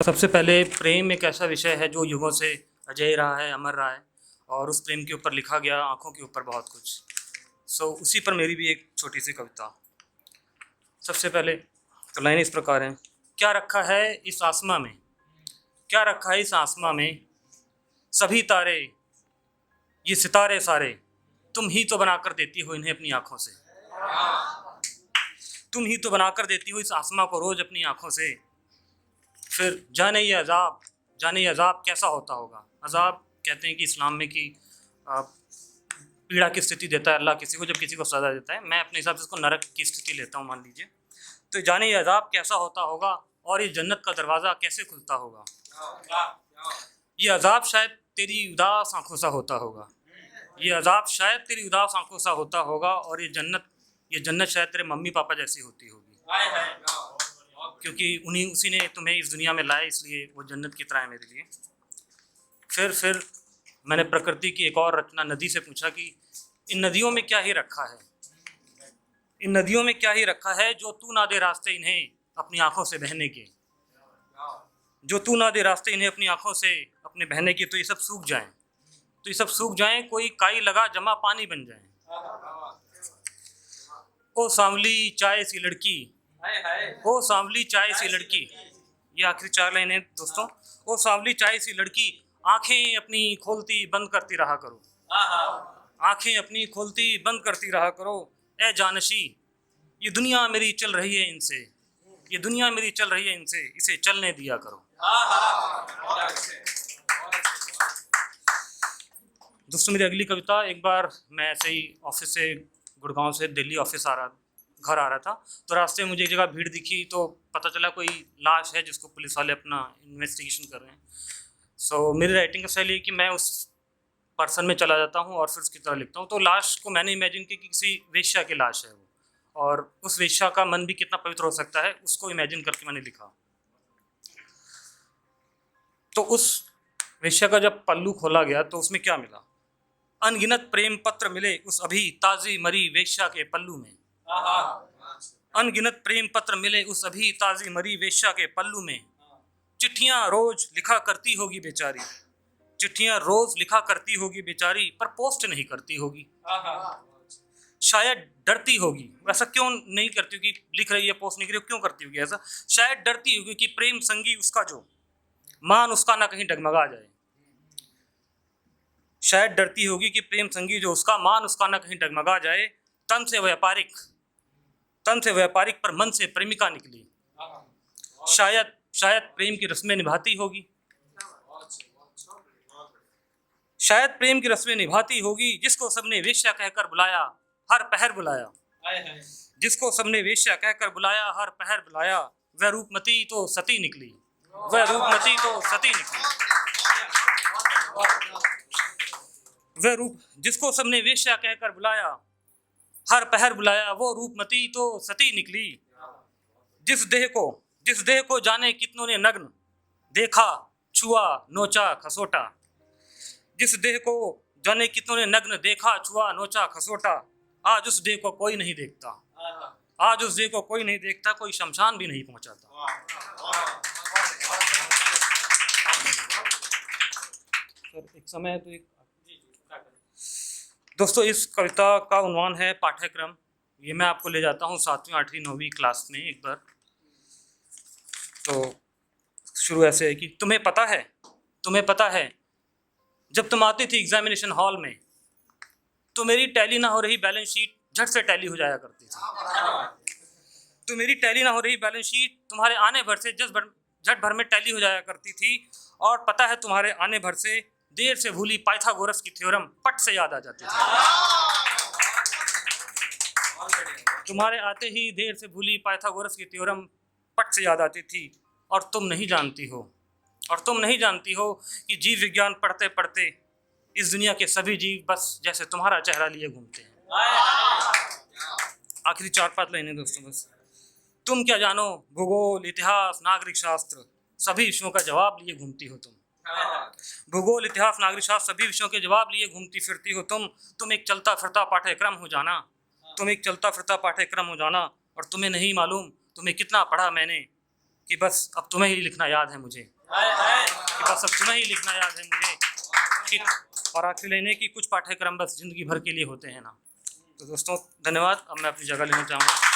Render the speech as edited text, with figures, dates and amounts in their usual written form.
सबसे पहले प्रेम एक ऐसा विषय है जो युगों से अजेय रहा है, अमर रहा है और उस प्रेम के ऊपर लिखा गया आँखों के ऊपर बहुत कुछ। उसी पर मेरी भी एक छोटी सी कविता। सबसे पहले तो लाइन इस प्रकार है। क्या रखा है इस आसमां में, क्या रखा है इस आसमां में, सभी तारे ये सितारे सारे, तुम ही तो बनाकर देती हो इन्हें अपनी आँखों से। तुम ही तो बनाकर देती हो इस आसमां को रोज़ अपनी आँखों से। फिर जाने ये अजाब कैसा होता होगा। अजाब कहते हैं कि इस्लाम में कि पीड़ा की स्थिति देता है अल्लाह किसी को, जब किसी को सज़ा देता है। मैं अपने हिसाब से इसको नरक की स्थिति लेता हूँ, मान लीजिए। तो जाने ये अजाब कैसा होता होगा और ये जन्नत का दरवाज़ा कैसे खुलता होगा। ये अजाब शायद तेरी उदास आँखों सा होता होगा, ये अजाब शायद तेरी उदास आँखों सा होता होगा, और ये जन्नत शायद तेरे मम्मी पापा जैसी होती होगी, क्योंकि उसी ने तुम्हें इस दुनिया में लाया, इसलिए वो जन्नत की तरह है मेरे लिए। फिर मैंने प्रकृति की एक और रचना नदी से पूछा कि इन नदियों में क्या ही रखा है, इन नदियों में क्या ही रखा है जो तू ना दे रास्ते इन्हें अपनी आंखों से बहने के, जो तू ना दे रास्ते इन्हें अपनी आंखों से अपने बहने के। तो ये सब सूख जाएं, तो ये सब सूख जाएं, कोई काई लगा जमा पानी बन जाए। ओ सांवली चाय सी लड़की, ओ सांवली चाय सी लड़की, ये आखिरी 4 लाइनें दोस्तों। ओ सांवली चाय सी लड़की, आंखें अपनी खोलती बंद करती रहा करो, आंखें अपनी खोलती बंद करती रहा करो। ए जानशी, ये दुनिया मेरी चल रही है इनसे, ये दुनिया मेरी चल रही है इनसे, इसे चलने दिया करो। दोस्तों मेरी अगली कविता, एक बार मैं ऐसे ही ऑफिस से, गुड़गांव से दिल्ली ऑफिस घर आ रहा था, तो रास्ते में मुझे एक जगह भीड़ दिखी, तो पता चला कोई लाश है जिसको पुलिस वाले अपना इन्वेस्टिगेशन कर रहे हैं। मेरी राइटिंग का स्टाइल ये कि मैं उस पर्सन में चला जाता हूँ और फिर उसकी तरह लिखता हूँ। तो लाश को मैंने इमेजिन किया कि किसी वेश्या की लाश है वो, और उस वेश्या का मन भी कितना पवित्र हो सकता है, उसको इमेजिन करके मैंने लिखा। तो उस वेश्या का जब पल्लू खोला गया तो उसमें क्या मिला। अनगिनत प्रेम पत्र मिले उस अभी ताजी मरी वेश्या के पल्लू में, अनगिनत प्रेम पत्र मिले उस अभी ताजी मरी वेश्या के पल्लू में। चिट्ठियां रोज लिखा करती होगी बेचारी, चिट्ठियां रोज लिखा करती होगी बेचारी, पर पोस्ट नहीं करती होगी, शायद डरती होगी। ऐसा क्यों नहीं करती होगी, लिख रही है पोस्ट नहीं कर रही, क्यों करती होगी ऐसा। शायद डरती होगी कि प्रेम संगी उसका जो मान उसका ना कहीं डगमगा जाए, शायद डरती होगी कि प्रेम संगी जो उसका मान उसका ना कहीं डगमगा जाए। तन से व्यापारिक पर मन से प्रेमिका निकली, शायद प्रेम की रस्में निभाती होगी, शायद प्रेम की रस्में निभाती होगी। जिसको सबने वेश्या कहकर बुलाया हर पहर बुलाया, जिसको सबने वेश्या कहकर बुलाया हर पहर बुलाया, वह रूपमती तो सती निकली, वह रूपमती तो सती निकली, वह रूप जिसको सबने वेश्या कहकर बुलाया हर पहर बुलाया, वो रूपमती तो सती निकली। जिस देह को जाने कितनों ने नग्न देखा छुआ नोचा खसोटा, जिस देह को जाने कितनों ने नग्न देखा छुआ नोचा खसोटा। आज उस देह को कोई नहीं देखता, आज उस देह को कोई नहीं देखता, कोई शमशान भी नहीं पहुंचाता। एक समय तो दोस्तों इस कविता का उन्वान है पाठ्यक्रम। ये मैं आपको ले जाता हूँ 7वीं 8वीं 9वीं क्लास में एक बार। तो शुरू ऐसे है कि तुम्हें पता है जब तुम आती थी एग्जामिनेशन हॉल में, तो मेरी टैली ना हो रही बैलेंस शीट झट से टैली हो जाया करती थी, तो मेरी टैली ना हो रही बैलेंस शीट तुम्हारे आने भर से झट भर में टैली हो जाया करती थी। और पता है तुम्हारे आने भर से देर से भूली पाइथागोरस की थ्योरम पट से याद आ जाती थी, तुम्हारे आते ही देर से भूली पाइथागोरस की थ्योरम पट से याद आती थी। और तुम नहीं जानती हो कि जीव विज्ञान पढ़ते पढ़ते इस दुनिया के सभी जीव बस जैसे तुम्हारा चेहरा लिए घूमते हैं। आखिरी 4-5 लाइनें दोस्तों बस। तुम क्या जानो भूगोल इतिहास नागरिक शास्त्र सभी विषयों का जवाब लिए घूमती हो तुम, भूगोल इतिहास नागरिक शास्त्र सभी विषयों के जवाब लिए घूमती फिरती हो तुम एक चलता फिरता पाठ्यक्रम हो जाना, तुम एक चलता फिरता पाठ्यक्रम हो जाना। और तुम्हें नहीं मालूम तुम्हें कितना पढ़ा मैंने, कि बस अब तुम्हें ही लिखना याद है मुझे, कि बस अब तुम्हें ही लिखना याद है मुझे, कि और आखिर लेने की कुछ पाठ्यक्रम बस ज़िंदगी भर के लिए होते हैं ना। तो दोस्तों धन्यवाद। अब मैं अपनी जगह लेना चाहूँगा।